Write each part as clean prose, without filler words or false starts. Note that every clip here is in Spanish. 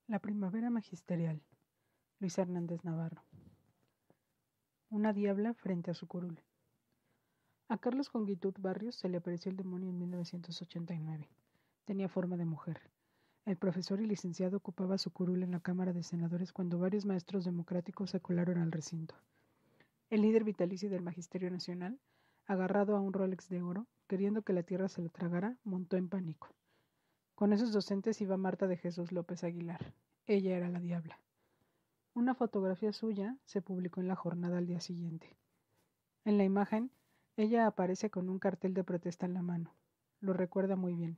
La primavera magisterial. Luis Hernández Navarro. Una diabla frente a su curul. A Carlos Jongitud Barrios se le apareció el demonio en 1989. Tenía forma de mujer. El profesor y licenciado ocupaba su curul en la Cámara de Senadores cuando varios maestros democráticos se colaron al recinto. El líder vitalicio del Magisterio Nacional, agarrado a un Rolex de oro, queriendo que la tierra se lo tragara, montó en pánico. Con esos docentes iba Marta de Jesús López Aguilar. Ella era la diabla. Una fotografía suya se publicó en La Jornada al día siguiente. En la imagen, ella aparece con un cartel de protesta en la mano. Lo recuerda muy bien.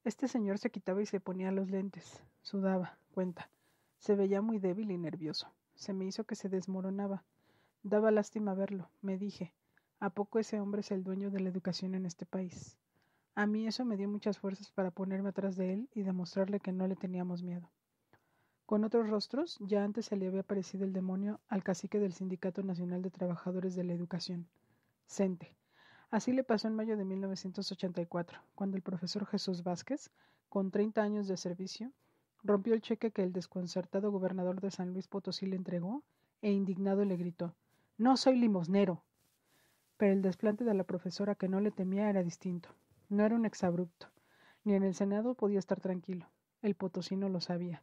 Este señor se quitaba y se ponía los lentes. Sudaba, cuenta. Se veía muy débil y nervioso. Se me hizo que se desmoronaba. Daba lástima verlo. Me dije, ¿a poco ese hombre es el dueño de la educación en este país? A mí eso me dio muchas fuerzas para ponerme atrás de él y demostrarle que no le teníamos miedo. Con otros rostros, ya antes se le había aparecido el demonio al cacique del Sindicato Nacional de Trabajadores de la Educación, CENTE. Así le pasó en mayo de 1984, cuando el profesor Jesús Vázquez, con 30 años de servicio, rompió el cheque que el desconcertado gobernador de San Luis Potosí le entregó e indignado le gritó: «No soy limosnero». Pero el desplante de la profesora, que no le temía, era distinto. No era un exabrupto. Ni en el Senado podía estar tranquilo. El potosino lo sabía.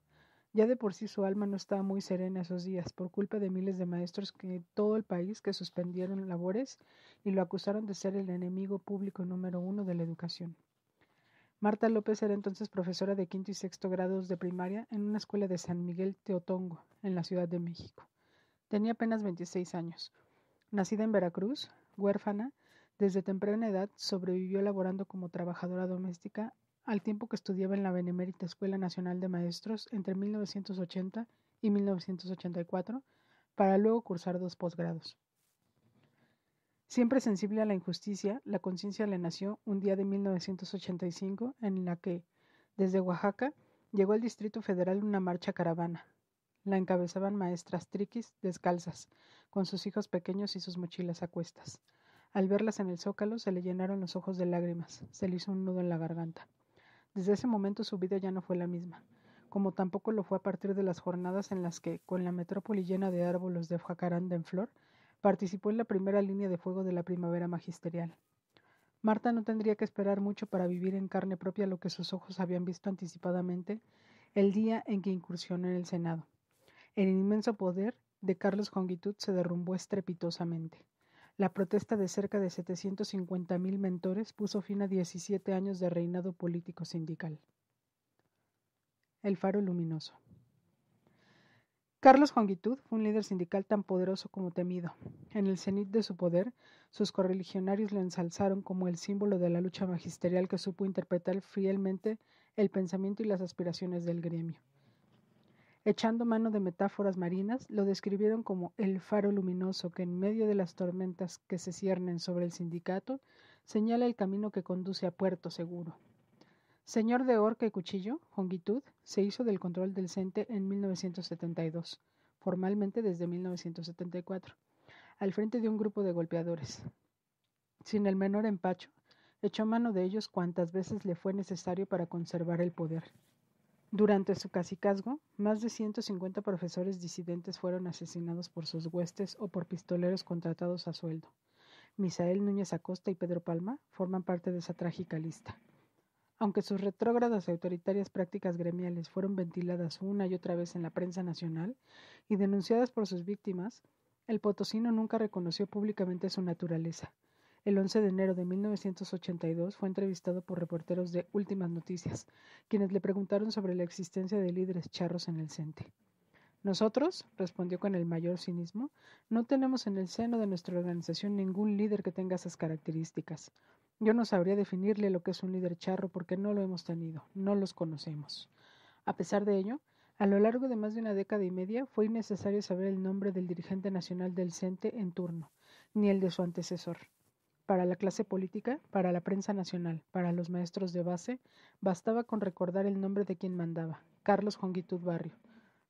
Ya de por sí su alma no estaba muy serena esos días, por culpa de miles de maestros de todo el país que suspendieron labores y lo acusaron de ser el enemigo público número 1 de la educación. Marta López era entonces profesora de quinto y sexto grados de primaria en una escuela de San Miguel Teotongo, en la Ciudad de México. Tenía apenas 26 años. Nacida en Veracruz, huérfana, desde temprana edad sobrevivió laborando como trabajadora doméstica al tiempo que estudiaba en la Benemérita Escuela Nacional de Maestros entre 1980 y 1984, para luego cursar 2 posgrados. Siempre sensible a la injusticia, la conciencia le nació un día de 1985 en la que, desde Oaxaca, llegó al Distrito Federal una marcha caravana. La encabezaban maestras triquis descalzas, con sus hijos pequeños y sus mochilas a cuestas. Al verlas en el zócalo se le llenaron los ojos de lágrimas, se le hizo un nudo en la garganta. Desde ese momento su vida ya no fue la misma, como tampoco lo fue a partir de las jornadas en las que, con la metrópoli llena de árboles de jacaranda en flor, participó en la primera línea de fuego de la primavera magisterial. Marta no tendría que esperar mucho para vivir en carne propia lo que sus ojos habían visto anticipadamente el día en que incursionó en el Senado. El inmenso poder de Carlos Jongitud se derrumbó estrepitosamente. La protesta de cerca de 750,000 mentores puso fin a 17 años de reinado político sindical. El faro luminoso. Carlos Jongitud fue un líder sindical tan poderoso como temido. En el cenit de su poder, sus correligionarios lo ensalzaron como el símbolo de la lucha magisterial que supo interpretar fielmente el pensamiento y las aspiraciones del gremio. Echando mano de metáforas marinas, lo describieron como el faro luminoso que en medio de las tormentas que se ciernen sobre el sindicato, señala el camino que conduce a puerto seguro. Señor de horca y cuchillo, Jongitud se hizo del control del CENTE en 1972, formalmente desde 1974, al frente de un grupo de golpeadores. Sin el menor empacho, echó mano de ellos cuantas veces le fue necesario para conservar el poder. Durante su cacicazgo, más de 150 profesores disidentes fueron asesinados por sus huestes o por pistoleros contratados a sueldo. Misael Núñez Acosta y Pedro Palma forman parte de esa trágica lista. Aunque sus retrógradas y autoritarias prácticas gremiales fueron ventiladas una y otra vez en la prensa nacional y denunciadas por sus víctimas, el potosino nunca reconoció públicamente su naturaleza. El 11 de enero de 1982 fue entrevistado por reporteros de Últimas Noticias, quienes le preguntaron sobre la existencia de líderes charros en el CENTE. Nosotros, respondió con el mayor cinismo, no tenemos en el seno de nuestra organización ningún líder que tenga esas características. Yo no sabría definirle lo que es un líder charro porque no lo hemos tenido, no los conocemos. A pesar de ello, a lo largo de más de una década y media fue innecesario saber el nombre del dirigente nacional del CENTE en turno, ni el de su antecesor. Para la clase política, para la prensa nacional, para los maestros de base, bastaba con recordar el nombre de quien mandaba, Carlos Jongitud Barrio,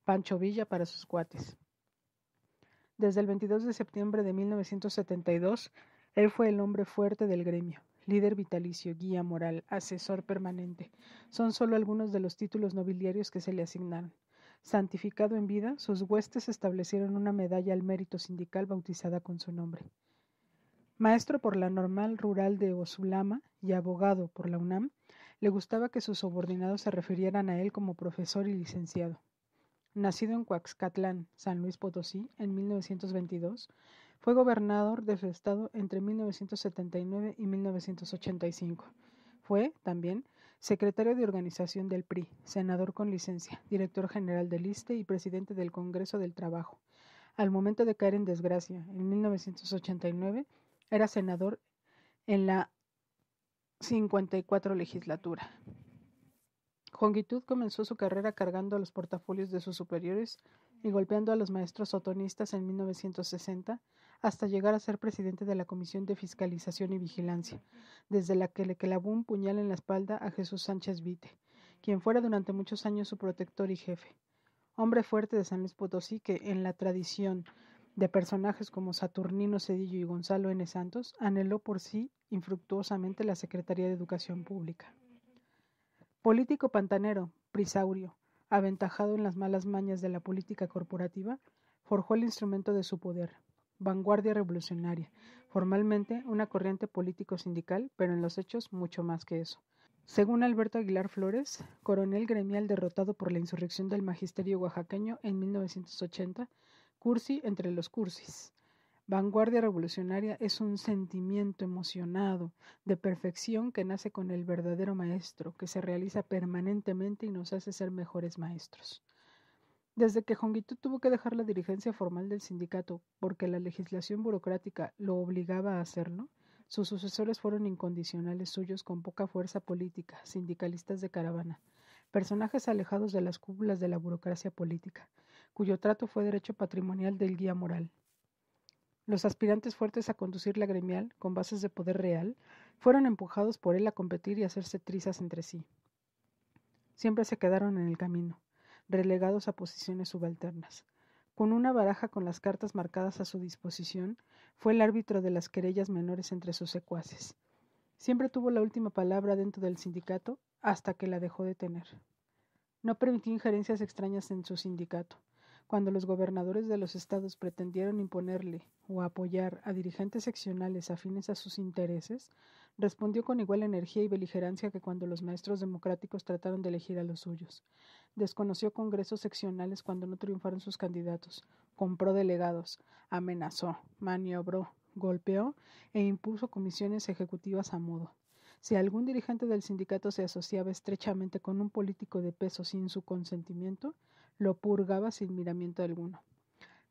Pancho Villa para sus cuates. Desde el 22 de septiembre de 1972, él fue el hombre fuerte del gremio, líder vitalicio, guía moral, asesor permanente, son solo algunos de los títulos nobiliarios que se le asignaron. Santificado en vida, sus huestes establecieron una medalla al mérito sindical bautizada con su nombre. Maestro por la Normal Rural de Osulama y abogado por la UNAM, le gustaba que sus subordinados se refirieran a él como profesor y licenciado. Nacido en Coaxcatlán, San Luis Potosí, en 1922, fue gobernador de su estado entre 1979 y 1985. Fue, también, secretario de organización del PRI, senador con licencia, director general del ISSSTE y presidente del Congreso del Trabajo. Al momento de caer en desgracia, en 1989, era senador en la 54 legislatura. Jongitud comenzó su carrera cargando los portafolios de sus superiores y golpeando a los maestros otonistas en 1960, hasta llegar a ser presidente de la Comisión de Fiscalización y Vigilancia, desde la que le clavó un puñal en la espalda a Jesús Sánchez Vite, quien fuera durante muchos años su protector y jefe. Hombre fuerte de San Luis Potosí que, en la tradición de personajes como Saturnino Cedillo y Gonzalo N. Santos, anheló por sí infructuosamente la Secretaría de Educación Pública. Político pantanero, prisaurio, aventajado en las malas mañas de la política corporativa, forjó el instrumento de su poder, vanguardia revolucionaria, formalmente una corriente político-sindical, pero en los hechos mucho más que eso. Según Alberto Aguilar Flores, coronel gremial derrotado por la insurrección del magisterio oaxaqueño en 1980, cursi entre los cursis. Vanguardia revolucionaria es un sentimiento emocionado de perfección que nace con el verdadero maestro, que se realiza permanentemente y nos hace ser mejores maestros. Desde que Jongitud tuvo que dejar la dirigencia formal del sindicato porque la legislación burocrática lo obligaba a hacerlo, sus sucesores fueron incondicionales suyos con poca fuerza política, sindicalistas de caravana, personajes alejados de las cúpulas de la burocracia política, cuyo trato fue derecho patrimonial del guía moral. Los aspirantes fuertes a conducir la gremial, con bases de poder real, fueron empujados por él a competir y hacerse trizas entre sí. Siempre se quedaron en el camino, relegados a posiciones subalternas. Con una baraja con las cartas marcadas a su disposición, fue el árbitro de las querellas menores entre sus secuaces. Siempre tuvo la última palabra dentro del sindicato, hasta que la dejó de tener. No permitió injerencias extrañas en su sindicato. Cuando los gobernadores de los estados pretendieron imponerle o apoyar a dirigentes seccionales afines a sus intereses, respondió con igual energía y beligerancia que cuando los maestros democráticos trataron de elegir a los suyos. Desconoció congresos seccionales cuando no triunfaron sus candidatos, compró delegados, amenazó, maniobró, golpeó e impuso comisiones ejecutivas a modo. Si algún dirigente del sindicato se asociaba estrechamente con un político de peso sin su consentimiento, lo purgaba sin miramiento alguno.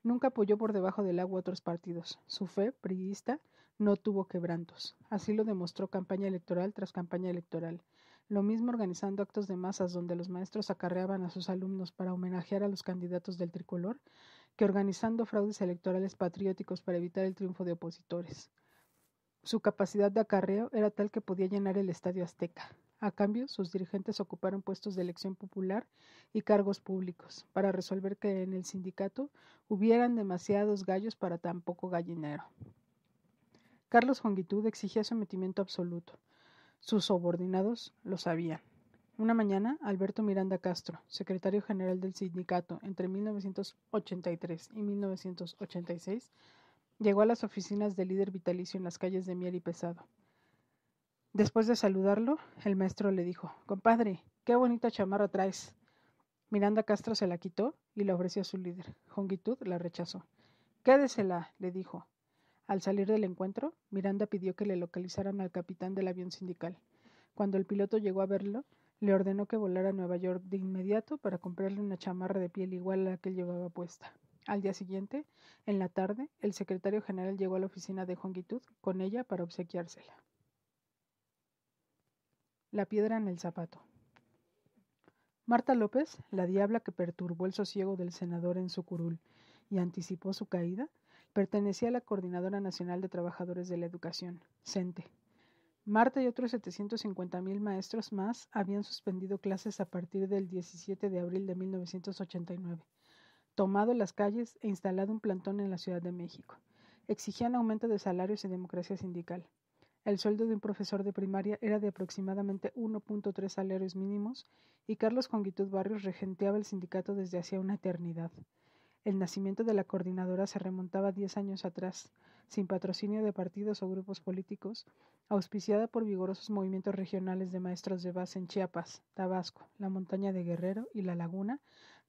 Nunca apoyó por debajo del agua otros partidos. Su fe priista no tuvo quebrantos. Así lo demostró campaña electoral tras campaña electoral. Lo mismo organizando actos de masas donde los maestros acarreaban a sus alumnos para homenajear a los candidatos del tricolor, que organizando fraudes electorales patrióticos para evitar el triunfo de opositores. Su capacidad de acarreo era tal que podía llenar el Estadio Azteca. A cambio, sus dirigentes ocuparon puestos de elección popular y cargos públicos, para resolver que en el sindicato hubieran demasiados gallos para tan poco gallinero. Carlos Jongitud exigía sometimiento absoluto. Sus subordinados lo sabían. Una mañana, Alberto Miranda Castro, secretario general del sindicato entre 1983 y 1986, llegó a las oficinas del líder vitalicio en las calles de Mier y Pesado. Después de saludarlo, el maestro le dijo: «Compadre, qué bonita chamarra traes». Miranda Castro se la quitó y la ofreció a su líder. Jongitud la rechazó. «Quédesela», le dijo. Al salir del encuentro, Miranda pidió que le localizaran al capitán del avión sindical. Cuando el piloto llegó a verlo, le ordenó que volara a Nueva York de inmediato para comprarle una chamarra de piel igual a la que él llevaba puesta. Al día siguiente, en la tarde, el secretario general llegó a la oficina de Jongitud con ella para obsequiársela. La piedra en el zapato. Marta López, la diabla que perturbó el sosiego del senador en su curul y anticipó su caída, pertenecía a la Coordinadora Nacional de Trabajadores de la Educación, CENTE. Marta y otros 750,000 maestros más habían suspendido clases a partir del 17 de abril de 1989, tomado las calles e instalado un plantón en la Ciudad de México. Exigían aumento de salarios y democracia sindical. El sueldo de un profesor de primaria era de aproximadamente 1.3 salarios mínimos y Carlos Conguitud Barrios regenteaba el sindicato desde hacía una eternidad. El nacimiento de la coordinadora se remontaba 10 años atrás, sin patrocinio de partidos o grupos políticos, auspiciada por vigorosos movimientos regionales de maestros de base en Chiapas, Tabasco, la montaña de Guerrero y La Laguna,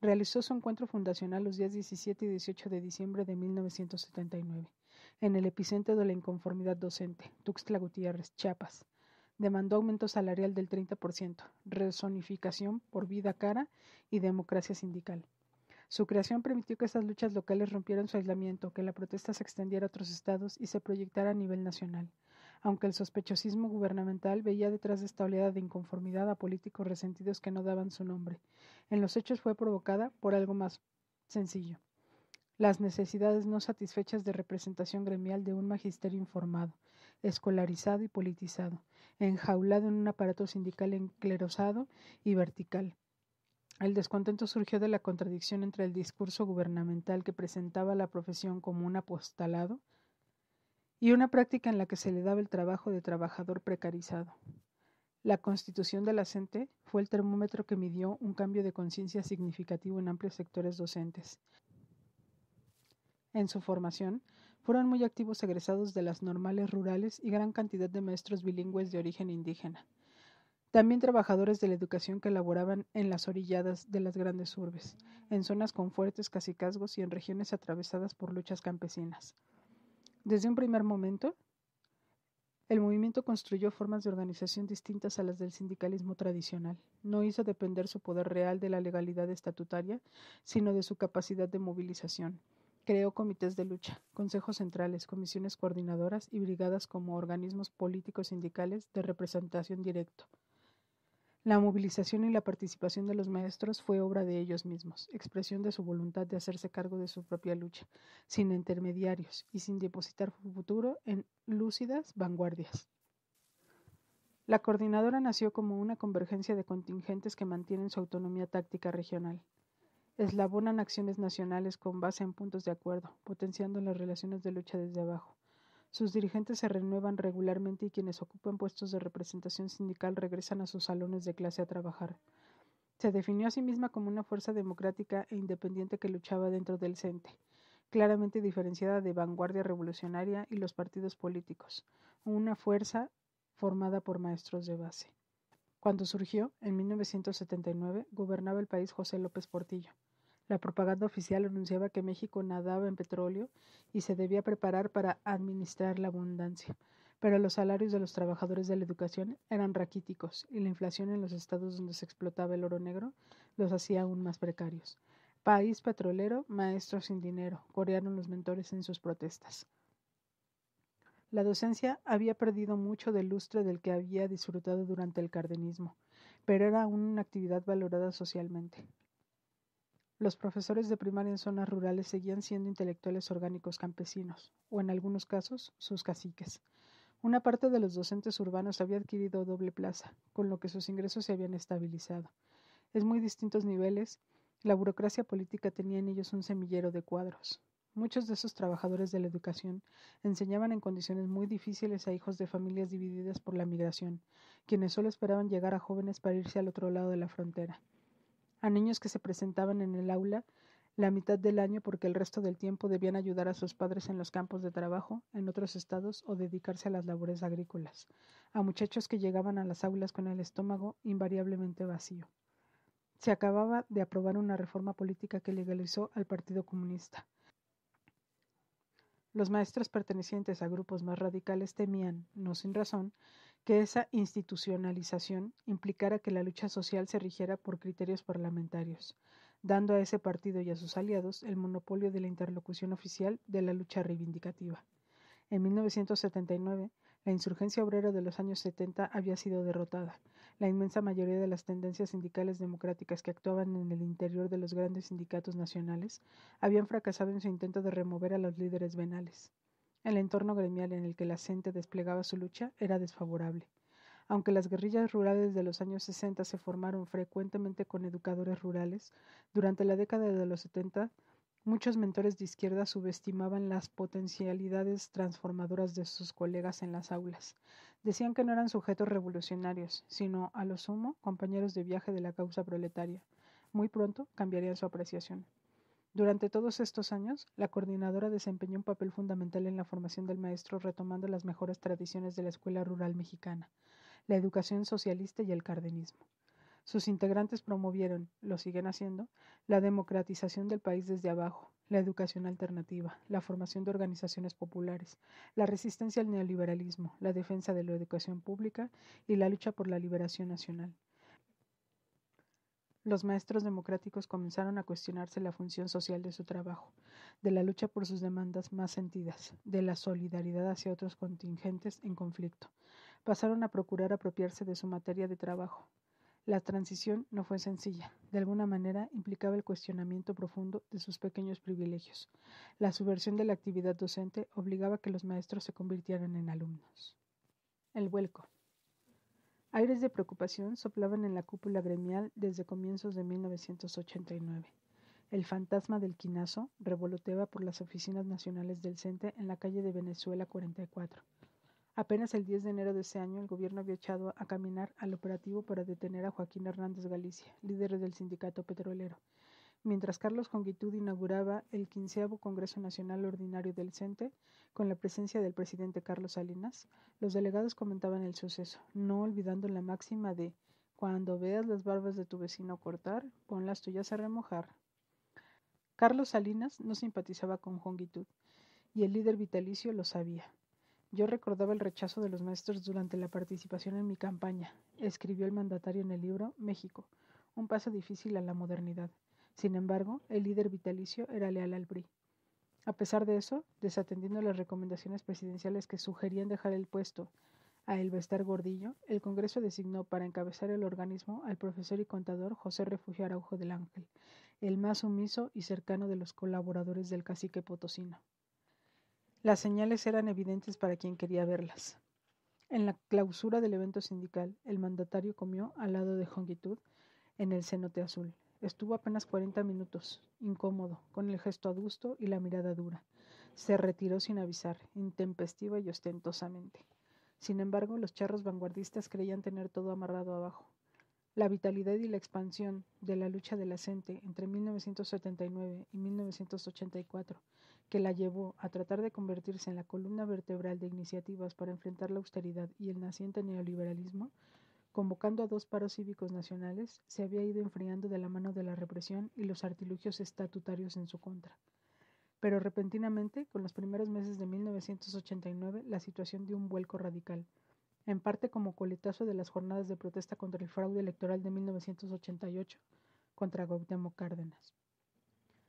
realizó su encuentro fundacional los días 17 y 18 de diciembre de 1979, en el epicentro de la inconformidad docente, Tuxtla Gutiérrez, Chiapas. Demandó aumento salarial del 30%, rezonificación por vida cara y democracia sindical. Su creación permitió que estas luchas locales rompieran su aislamiento, que la protesta se extendiera a otros estados y se proyectara a nivel nacional, aunque el sospechosismo gubernamental veía detrás de esta oleada de inconformidad a políticos resentidos que no daban su nombre. En los hechos fue provocada por algo más sencillo: las necesidades no satisfechas de representación gremial de un magisterio informado, escolarizado y politizado, enjaulado en un aparato sindical enclerosado y vertical. El descontento surgió de la contradicción entre el discurso gubernamental que presentaba a la profesión como un apostolado y una práctica en la que se le daba el trabajo de trabajador precarizado. La constitución de la CENTE fue el termómetro que midió un cambio de conciencia significativo en amplios sectores docentes. En su formación, fueron muy activos egresados de las normales rurales y gran cantidad de maestros bilingües de origen indígena. También trabajadores de la educación que laboraban en las orilladas de las grandes urbes, en zonas con fuertes cacicazgos y en regiones atravesadas por luchas campesinas. Desde un primer momento, el movimiento construyó formas de organización distintas a las del sindicalismo tradicional. No hizo depender su poder real de la legalidad estatutaria, sino de su capacidad de movilización. Creó comités de lucha, consejos centrales, comisiones coordinadoras y brigadas como organismos políticos sindicales de representación directa. La movilización y la participación de los maestros fue obra de ellos mismos, expresión de su voluntad de hacerse cargo de su propia lucha, sin intermediarios y sin depositar su futuro en lúcidas vanguardias. La coordinadora nació como una convergencia de contingentes que mantienen su autonomía táctica regional. Eslabonan acciones nacionales con base en puntos de acuerdo, potenciando las relaciones de lucha desde abajo. Sus dirigentes se renuevan regularmente y quienes ocupan puestos de representación sindical regresan a sus salones de clase a trabajar. Se definió a sí misma como una fuerza democrática e independiente que luchaba dentro del CENTE, claramente diferenciada de Vanguardia Revolucionaria y los partidos políticos, una fuerza formada por maestros de base. Cuando surgió, en 1979, gobernaba el país José López Portillo. La propaganda oficial anunciaba que México nadaba en petróleo y se debía preparar para administrar la abundancia, pero los salarios de los trabajadores de la educación eran raquíticos y la inflación en los estados donde se explotaba el oro negro los hacía aún más precarios. País petrolero, maestros sin dinero, corearon los mentores en sus protestas. La docencia había perdido mucho del lustre del que había disfrutado durante el cardenismo, pero era aún una actividad valorada socialmente. Los profesores de primaria en zonas rurales seguían siendo intelectuales orgánicos campesinos, o en algunos casos, sus caciques. Una parte de los docentes urbanos había adquirido doble plaza, con lo que sus ingresos se habían estabilizado. En muy distintos niveles, la burocracia política tenía en ellos un semillero de cuadros. Muchos de esos trabajadores de la educación enseñaban en condiciones muy difíciles a hijos de familias divididas por la migración, quienes solo esperaban llegar a jóvenes para irse al otro lado de la frontera. A niños que se presentaban en el aula la mitad del año porque el resto del tiempo debían ayudar a sus padres en los campos de trabajo, en otros estados o dedicarse a las labores agrícolas. A muchachos que llegaban a las aulas con el estómago invariablemente vacío. Se acababa de aprobar una reforma política que legalizó al Partido Comunista. Los maestros pertenecientes a grupos más radicales temían, no sin razón, que esa institucionalización implicara que la lucha social se rigiera por criterios parlamentarios, dando a ese partido y a sus aliados el monopolio de la interlocución oficial de la lucha reivindicativa. En 1979, la insurgencia obrera de los años 70 había sido derrotada. La inmensa mayoría de las tendencias sindicales democráticas que actuaban en el interior de los grandes sindicatos nacionales habían fracasado en su intento de remover a los líderes venales. El entorno gremial en el que la CENTE desplegaba su lucha era desfavorable. Aunque las guerrillas rurales de los años 60 se formaron frecuentemente con educadores rurales, durante la década de los 70 Muchos mentores de izquierda subestimaban las potencialidades transformadoras de sus colegas en las aulas. Decían que no eran sujetos revolucionarios, sino, a lo sumo, compañeros de viaje de la causa proletaria. Muy pronto cambiarían su apreciación. Durante todos estos años, la coordinadora desempeñó un papel fundamental en la formación del maestro, retomando las mejores tradiciones de la escuela rural mexicana, la educación socialista y el cardenismo. Sus integrantes promovieron, lo siguen haciendo, la democratización del país desde abajo, la educación alternativa, la formación de organizaciones populares, la resistencia al neoliberalismo, la defensa de la educación pública y la lucha por la liberación nacional. Los maestros democráticos comenzaron a cuestionarse la función social de su trabajo, de la lucha por sus demandas más sentidas, de la solidaridad hacia otros contingentes en conflicto. Pasaron a procurar apropiarse de su materia de trabajo. La transición no fue sencilla. De alguna manera implicaba el cuestionamiento profundo de sus pequeños privilegios. La subversión de la actividad docente obligaba a que los maestros se convirtieran en alumnos. El vuelco. Aires de preocupación soplaban en la cúpula gremial desde comienzos de 1989. El fantasma del quinazo revoloteaba por las oficinas nacionales del CENTE en la calle de Venezuela 44. Apenas el 10 de enero de ese año, el gobierno había echado a caminar al operativo para detener a Joaquín Hernández Galicia, líder del sindicato petrolero. Mientras Carlos Jongitud inauguraba el 15º Congreso Nacional Ordinario del CENTE, con la presencia del presidente Carlos Salinas, los delegados comentaban el suceso, no olvidando la máxima de «Cuando veas las barbas de tu vecino cortar, pon las tuyas a remojar». Carlos Salinas no simpatizaba con Jongitud, y el líder vitalicio lo sabía. «Yo recordaba el rechazo de los maestros durante la participación en mi campaña», escribió el mandatario en el libro México, un paso difícil a la modernidad. Sin embargo, el líder vitalicio era leal al PRI. A pesar de eso, desatendiendo las recomendaciones presidenciales que sugerían dejar el puesto a Elbester Gordillo, el Congreso designó para encabezar el organismo al profesor y contador José Refugio Araujo del Ángel, el más sumiso y cercano de los colaboradores del cacique potosino. Las señales eran evidentes para quien quería verlas. En la clausura del evento sindical, el mandatario comió al lado de Jongitud en el cenote azul. Estuvo apenas 40 minutos, incómodo, con el gesto adusto y la mirada dura. Se retiró sin avisar, intempestiva y ostentosamente. Sin embargo, los charros vanguardistas creían tener todo amarrado abajo. La vitalidad y la expansión de la lucha de la CENTE entre 1979 y 1984, que la llevó a tratar de convertirse en la columna vertebral de iniciativas para enfrentar la austeridad y el naciente neoliberalismo, convocando a 2 paros cívicos nacionales, se había ido enfriando de la mano de la represión y los artilugios estatutarios en su contra. Pero repentinamente, con los primeros meses de 1989, la situación dio un vuelco radical, en parte como coletazo de las jornadas de protesta contra el fraude electoral de 1988 contra Cuauhtémoc Cárdenas.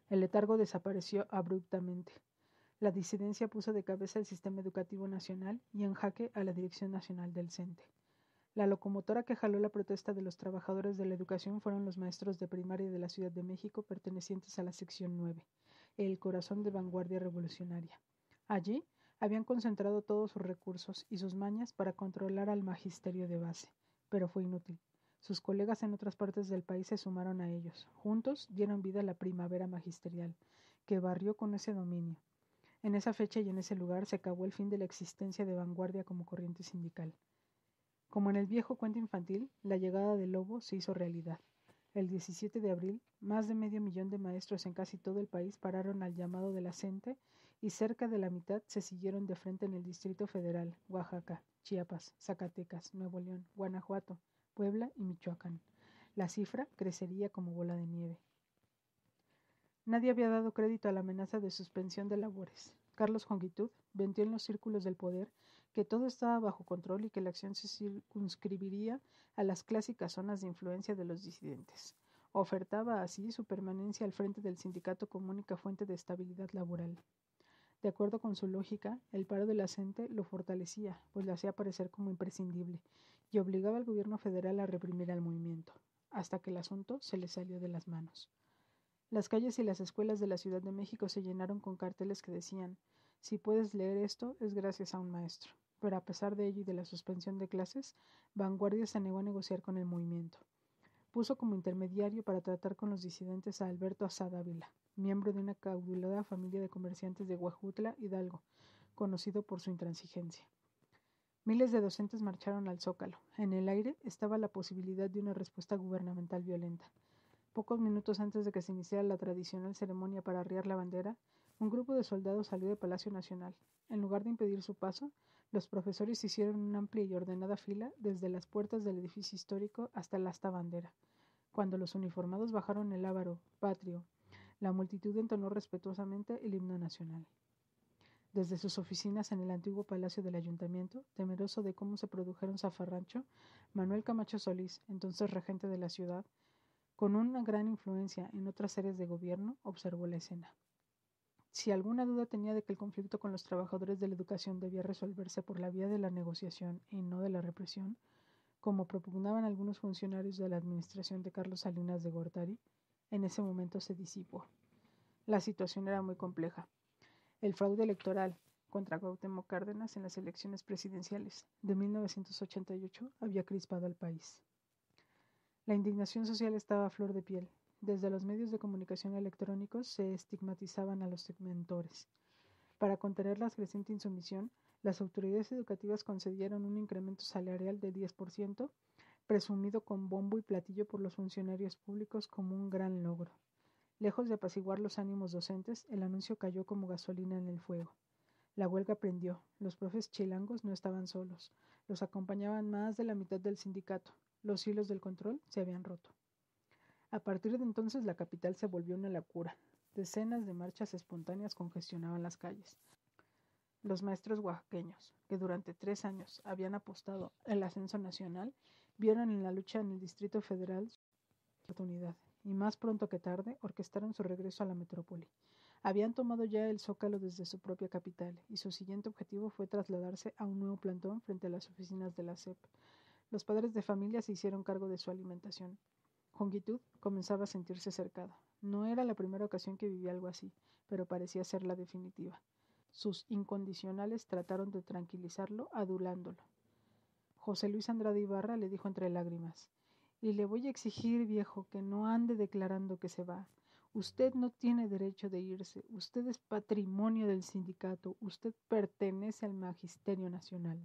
El letargo desapareció abruptamente. La disidencia puso de cabeza el sistema educativo nacional y en jaque a la Dirección Nacional del CENTE. La locomotora que jaló la protesta de los trabajadores de la educación fueron los maestros de primaria de la Ciudad de México pertenecientes a la sección 9, el corazón de vanguardia revolucionaria. Allí habían concentrado todos sus recursos y sus mañas para controlar al magisterio de base, pero fue inútil. Sus colegas en otras partes del país se sumaron a ellos. Juntos dieron vida a la primavera magisterial, que barrió con ese dominio. En esa fecha y en ese lugar se acabó el fin de la existencia de vanguardia como corriente sindical. Como en el viejo cuento infantil, la llegada del lobo se hizo realidad. El 17 de abril, más de 500,000 de maestros en casi todo el país pararon al llamado de la CENTE y cerca de la mitad se siguieron de frente en el Distrito Federal, Oaxaca, Chiapas, Zacatecas, Nuevo León, Guanajuato, Puebla y Michoacán. La cifra crecería como bola de nieve. Nadie había dado crédito a la amenaza de suspensión de labores. Carlos Jongitud vendió en los círculos del poder que todo estaba bajo control y que la acción se circunscribiría a las clásicas zonas de influencia de los disidentes. Ofertaba así su permanencia al frente del sindicato como única fuente de estabilidad laboral. De acuerdo con su lógica, el paro de la CENTE lo fortalecía, pues lo hacía parecer como imprescindible, y obligaba al gobierno federal a reprimir al movimiento, hasta que el asunto se le salió de las manos. Las calles y las escuelas de la Ciudad de México se llenaron con carteles que decían: «Si puedes leer esto, es gracias a un maestro». Pero a pesar de ello y de la suspensión de clases, Vanguardia se negó a negociar con el movimiento. puso como intermediario para tratar con los disidentes a Alberto Azad Ávila, miembro de una caudilada familia de comerciantes de Huejutla, Hidalgo, conocido por su intransigencia. Miles de docentes marcharon al Zócalo. En el aire estaba la posibilidad de una respuesta gubernamental violenta. Pocos minutos antes de que se iniciara la tradicional ceremonia para arriar la bandera, un grupo de soldados salió del Palacio Nacional. En lugar de impedir su paso, los profesores hicieron una amplia y ordenada fila desde las puertas del edificio histórico hasta la asta bandera. Cuando los uniformados bajaron el lábaro patrio, la multitud entonó respetuosamente el himno nacional. Desde sus oficinas en el antiguo palacio del ayuntamiento, temeroso de cómo se produjera un zafarrancho, Manuel Camacho Solís, entonces regente de la ciudad, con una gran influencia en otras áreas de gobierno, observó la escena. Si alguna duda tenía de que el conflicto con los trabajadores de la educación debía resolverse por la vía de la negociación y no de la represión, como propugnaban algunos funcionarios de la administración de Carlos Salinas de Gortari, en ese momento se disipó. La situación era muy compleja. El fraude electoral contra Cuauhtémoc Cárdenas en las elecciones presidenciales de 1988 había crispado al país. La indignación social estaba a flor de piel. Desde los medios de comunicación electrónicos se estigmatizaban a los mentores. Para contener la creciente insumisión, las autoridades educativas concedieron un incremento salarial de 10%, presumido con bombo y platillo por los funcionarios públicos como un gran logro. Lejos de apaciguar los ánimos docentes, el anuncio cayó como gasolina en el fuego. La huelga prendió. Los profes chilangos no estaban solos. Los acompañaban más de la mitad del sindicato. Los hilos del control se habían roto. A partir de entonces la capital se volvió una locura. Decenas de marchas espontáneas congestionaban las calles. Los maestros oaxaqueños, que durante 3 años habían apostado el ascenso nacional, vieron en la lucha en el Distrito Federal su oportunidad, y más pronto que tarde orquestaron su regreso a la metrópoli. Habían tomado ya el Zócalo desde su propia capital, y su siguiente objetivo fue trasladarse a un nuevo plantón frente a las oficinas de la SEP. Los padres de familia se hicieron cargo de su alimentación. Jongitud comenzaba a sentirse cercado. No era la primera ocasión que vivía algo así, pero parecía ser la definitiva. Sus incondicionales trataron de tranquilizarlo, adulándolo. José Luis Andrade Ibarra le dijo entre lágrimas: «Y le voy a exigir, viejo, que no ande declarando que se va. Usted no tiene derecho de irse. Usted es patrimonio del sindicato. Usted pertenece al Magisterio Nacional».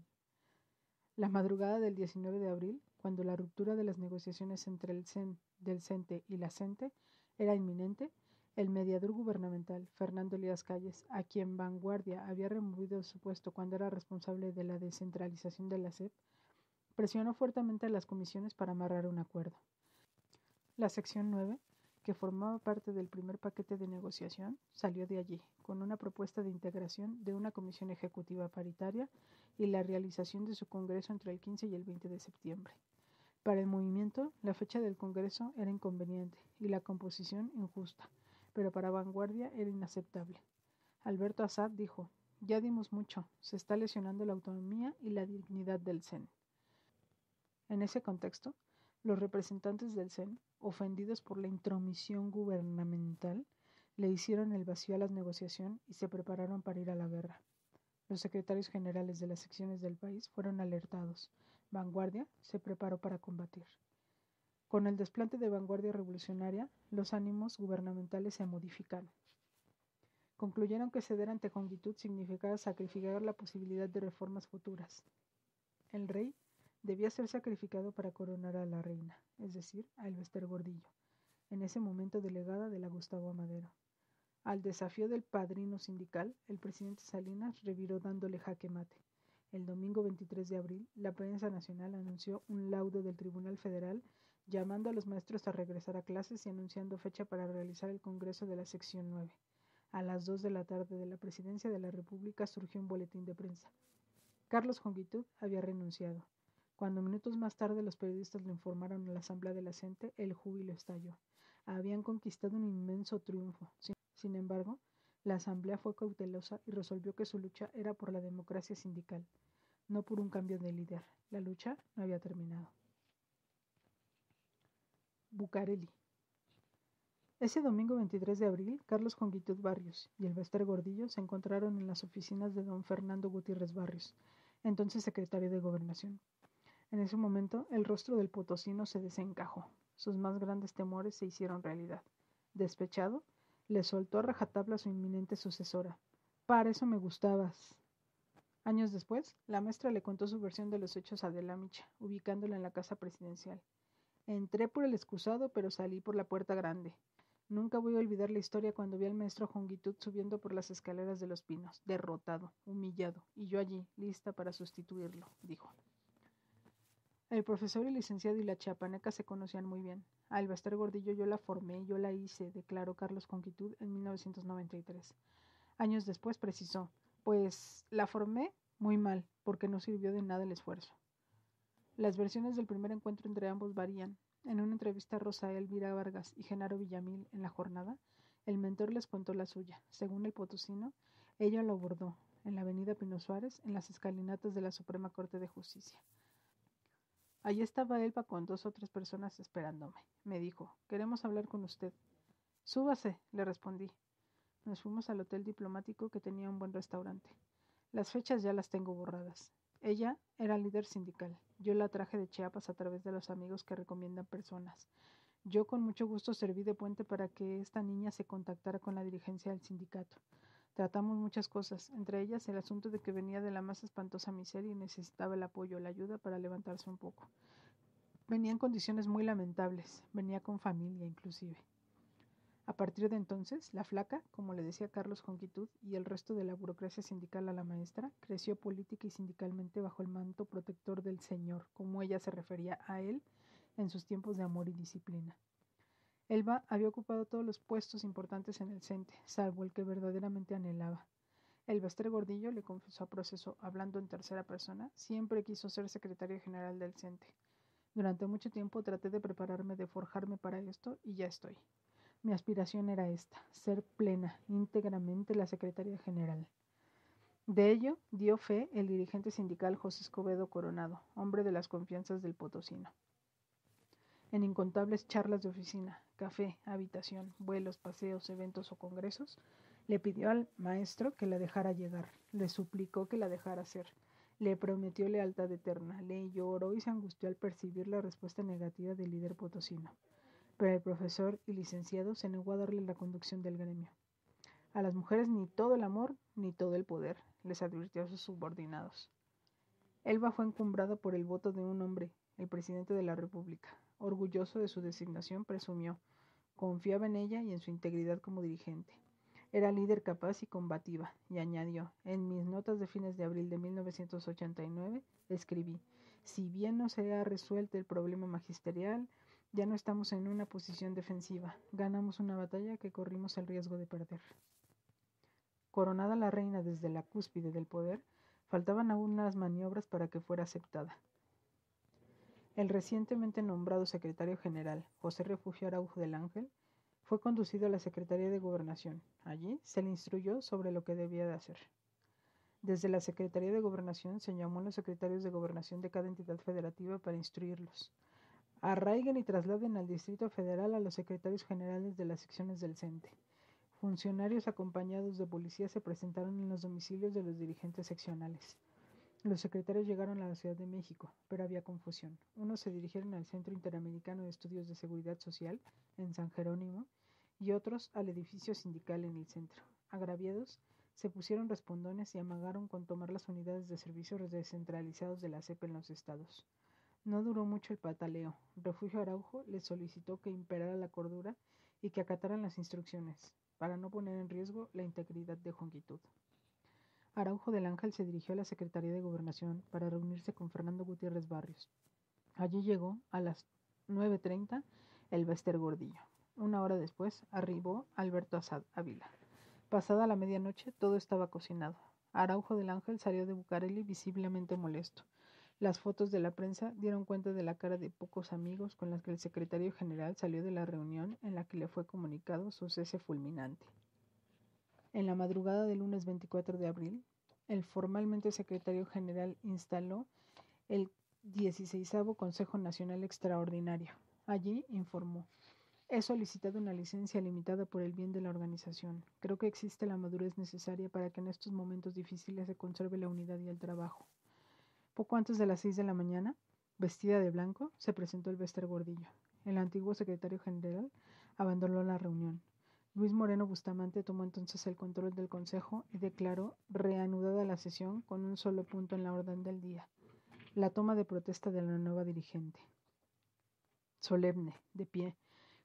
La madrugada del 19 de abril, cuando la ruptura de las negociaciones entre el CENTE y la CENTE era inminente, el mediador gubernamental, Fernando Elías Calles, a quien Vanguardia había removido de su puesto cuando era responsable de la descentralización de la SEP, presionó fuertemente a las comisiones para amarrar un acuerdo. La sección 9, que formaba parte del primer paquete de negociación, salió de allí, con una propuesta de integración de una comisión ejecutiva paritaria y la realización de su congreso entre el 15 y el 20 de septiembre. Para el movimiento, la fecha del congreso era inconveniente y la composición injusta, pero para Vanguardia era inaceptable. Alberto Azad dijo: «Ya dimos mucho, se está lesionando la autonomía y la dignidad del CEN». En ese contexto, los representantes del CEN, ofendidos por la intromisión gubernamental, le hicieron el vacío a la negociación y se prepararon para ir a la guerra. Los secretarios generales de las secciones del país fueron alertados. Vanguardia se preparó para combatir. Con el desplante de Vanguardia revolucionaria, los ánimos gubernamentales se modificaron. Concluyeron que ceder ante Jongitud significaba sacrificar la posibilidad de reformas futuras. El rey debía ser sacrificado para coronar a la reina, es decir, a Elbester Gordillo, en ese momento delegada de la Gustavo Amadero. Al desafío del padrino sindical, el presidente Salinas reviró dándole jaque mate. El domingo 23 de abril, la prensa nacional anunció un laudo del Tribunal Federal llamando a los maestros a regresar a clases y anunciando fecha para realizar el Congreso de la Sección 9. A las 2 de la tarde de la Presidencia de la República surgió un boletín de prensa. Carlos Jongitud había renunciado. Cuando minutos más tarde los periodistas le informaron a la Asamblea de la CENTE, el júbilo estalló. Habían conquistado un inmenso triunfo. Sin embargo, la Asamblea fue cautelosa y resolvió que su lucha era por la democracia sindical, no por un cambio de líder. La lucha no había terminado. Bucareli. Ese domingo 23 de abril, Carlos Jongitud Barrios y Elbester Gordillo se encontraron en las oficinas de don Fernando Gutiérrez Barrios, entonces secretario de Gobernación. En ese momento, el rostro del potosino se desencajó. Sus más grandes temores se hicieron realidad. Despechado, le soltó a rajatabla a su inminente sucesora. Para eso me gustabas. Años después, la maestra le contó su versión de los hechos a Adela Micha, ubicándola en la casa presidencial. Entré por el excusado, pero salí por la puerta grande. Nunca voy a olvidar la historia cuando vi al maestro Jongitud subiendo por las escaleras de los pinos, derrotado, humillado, y yo allí, lista para sustituirlo, dijo. El profesor, el licenciado y la chiapaneca se conocían muy bien. A Elbester Gordillo yo la formé, yo la hice, declaró Carlos Jongitud en 1993. Años después precisó, pues la formé muy mal, porque no sirvió de nada el esfuerzo. Las versiones del primer encuentro entre ambos varían. En una entrevista a Rosa Elvira Vargas y Genaro Villamil en La Jornada, el mentor les contó la suya. Según el potosino, ella lo abordó en la avenida Pino Suárez, en las escalinatas de la Suprema Corte de Justicia. Allí estaba Elba con 2 o 3 personas esperándome. Me dijo, queremos hablar con usted. Súbase, le respondí. Nos fuimos al hotel diplomático que tenía un buen restaurante. Las fechas ya las tengo borradas. Ella era líder sindical. Yo la traje de Chiapas a través de los amigos que recomiendan personas. Yo con mucho gusto serví de puente para que esta niña se contactara con la dirigencia del sindicato. Tratamos muchas cosas, entre ellas el asunto de que venía de la más espantosa miseria y necesitaba el apoyo, la ayuda para levantarse un poco. Venía en condiciones muy lamentables, venía con familia inclusive. A partir de entonces, la flaca, como le decía Carlos Jongitud, y el resto de la burocracia sindical a la maestra, creció política y sindicalmente bajo el manto protector del Señor, como ella se refería a él en sus tiempos de amor y disciplina. Elba había ocupado todos los puestos importantes en el CENTE, salvo el que verdaderamente anhelaba. Elbester Gordillo le confesó a Proceso, hablando en tercera persona, siempre quiso ser secretario general del CENTE. Durante mucho tiempo traté de prepararme, de forjarme para esto, y ya estoy. Mi aspiración era esta, ser plena, íntegramente la secretaria general. De ello dio fe el dirigente sindical José Escobedo Coronado, hombre de las confianzas del potosino. En incontables charlas de oficina, café, habitación, vuelos, paseos, eventos o congresos, le pidió al maestro que la dejara llegar, le suplicó que la dejara ser, le prometió lealtad eterna, le lloró y se angustió al percibir la respuesta negativa del líder potosino. Pero el profesor y licenciado se negó a darle la conducción del gremio. A las mujeres ni todo el amor ni todo el poder, les advirtió a sus subordinados. Elba fue encumbrada por el voto de un hombre, el presidente de la República. Orgulloso de su designación, presumió, confiaba en ella y en su integridad como dirigente. Era líder capaz y combativa, y añadió, en mis notas de fines de abril de 1989, escribí, si bien no se ha resuelto el problema magisterial, ya no estamos en una posición defensiva, ganamos una batalla que corrimos el riesgo de perder. Coronada la reina desde la cúspide del poder, faltaban aún unas maniobras para que fuera aceptada. El recientemente nombrado secretario general, José Refugio Araujo del Ángel, fue conducido a la Secretaría de Gobernación. Allí se le instruyó sobre lo que debía de hacer. Desde la Secretaría de Gobernación se llamó a los secretarios de Gobernación de cada entidad federativa para instruirlos. Arraiguen y trasladen al Distrito Federal a los secretarios generales de las secciones del CENTE. Funcionarios acompañados de policía se presentaron en los domicilios de los dirigentes seccionales. Los secretarios llegaron a la Ciudad de México, pero había confusión. Unos se dirigieron al Centro Interamericano de Estudios de Seguridad Social, en San Jerónimo, y otros al edificio sindical en el centro. Agraviados, se pusieron respondones y amagaron con tomar las unidades de servicios descentralizados de la CEP en los estados. No duró mucho el pataleo. Refugio Araujo les solicitó que imperara la cordura y que acataran las instrucciones, para no poner en riesgo la integridad de Jongitud. Araujo del Ángel se dirigió a la Secretaría de Gobernación para reunirse con Fernando Gutiérrez Barrios. Allí llegó a las 9:30 Elbester Gordillo. Una hora después arribó Alberto Asad Ávila. Pasada la medianoche todo estaba cocinado. Araujo del Ángel salió de Bucareli visiblemente molesto. Las fotos de la prensa dieron cuenta de la cara de pocos amigos con las que el secretario general salió de la reunión en la que le fue comunicado su cese fulminante. En la madrugada del lunes 24 de abril, el formalmente secretario general instaló el 16º Consejo Nacional Extraordinario. Allí informó: he solicitado una licencia limitada por el bien de la organización. Creo que existe la madurez necesaria para que en estos momentos difíciles se conserve la unidad y el trabajo. Poco antes de las 6 de la mañana, vestida de blanco, se presentó Elbester Gordillo. El antiguo secretario general abandonó la reunión. Luis Moreno Bustamante tomó entonces el control del consejo y declaró reanudada la sesión con un solo punto en la orden del día: la toma de protesta de la nueva dirigente. Solemne, de pie,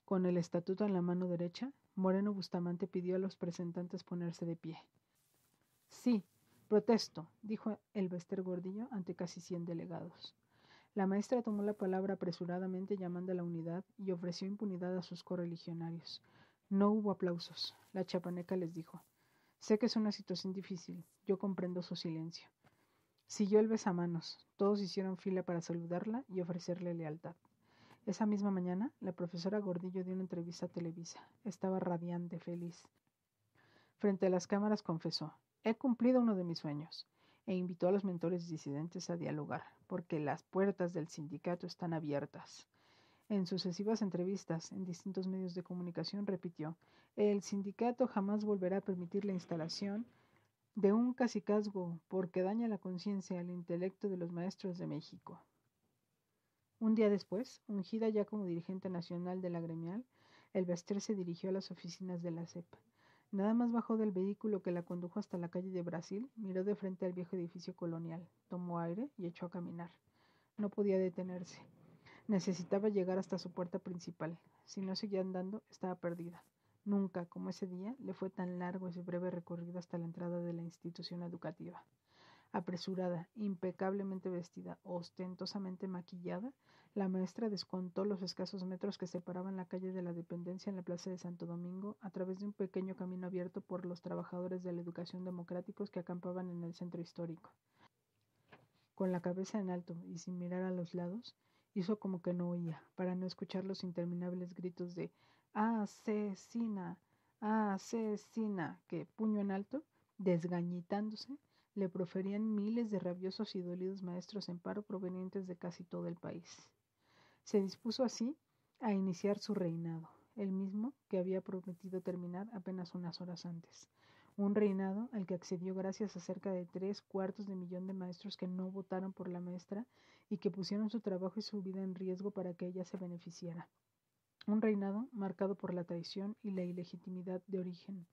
con el estatuto en la mano derecha, Moreno Bustamante pidió a los presentantes ponerse de pie. Sí, protesto, dijo el Bester Gordillo ante casi 100 delegados. La maestra tomó la palabra apresuradamente llamando a la unidad y ofreció impunidad a sus correligionarios. No hubo aplausos. La chapaneca les dijo: sé que es una situación difícil, yo comprendo su silencio. Siguió el besamanos, todos hicieron fila para saludarla y ofrecerle lealtad. Esa misma mañana, la profesora Gordillo dio una entrevista a Televisa. Estaba radiante, feliz. Frente a las cámaras confesó: he cumplido uno de mis sueños, e invitó a los mentores disidentes a dialogar, porque las puertas del sindicato están abiertas. En sucesivas entrevistas en distintos medios de comunicación repitió: el sindicato jamás volverá a permitir la instalación de un cacicazgo porque daña la conciencia y el intelecto de los maestros de México. Un día después, ungida ya como dirigente nacional de la gremial, el Bester se dirigió a las oficinas de la CEP. Nada más bajó del vehículo que la condujo hasta la calle de Brasil, miró de frente al viejo edificio colonial, tomó aire y echó a caminar. No podía detenerse. Necesitaba llegar hasta su puerta principal. Si no seguía andando, estaba perdida. Nunca, como ese día, le fue tan largo ese breve recorrido hasta la entrada de la institución educativa. Apresurada, impecablemente vestida, ostentosamente maquillada, la maestra descontó los escasos metros que separaban la calle de la Dependencia en la plaza de Santo Domingo a través de un pequeño camino abierto por los trabajadores de la educación democráticos que acampaban en el centro histórico. Con la cabeza en alto y sin mirar a los lados, hizo como que no oía, para no escuchar los interminables gritos de ¡asesina! ¡asesina! que, puño en alto, desgañitándose, le proferían miles de rabiosos y dolidos maestros en paro provenientes de casi todo el país. Se dispuso así a iniciar su reinado, el mismo que había prometido terminar apenas unas horas antes. Un reinado al que accedió gracias a cerca de 3/4 de maestros que no votaron por la maestra y que pusieron su trabajo y su vida en riesgo para que ella se beneficiara. Un reinado marcado por la traición y la ilegitimidad de origen.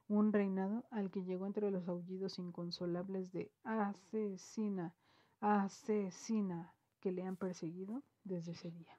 Un reinado al que llegó entre los aullidos inconsolables de asesina, asesina, que le han perseguido desde ese día.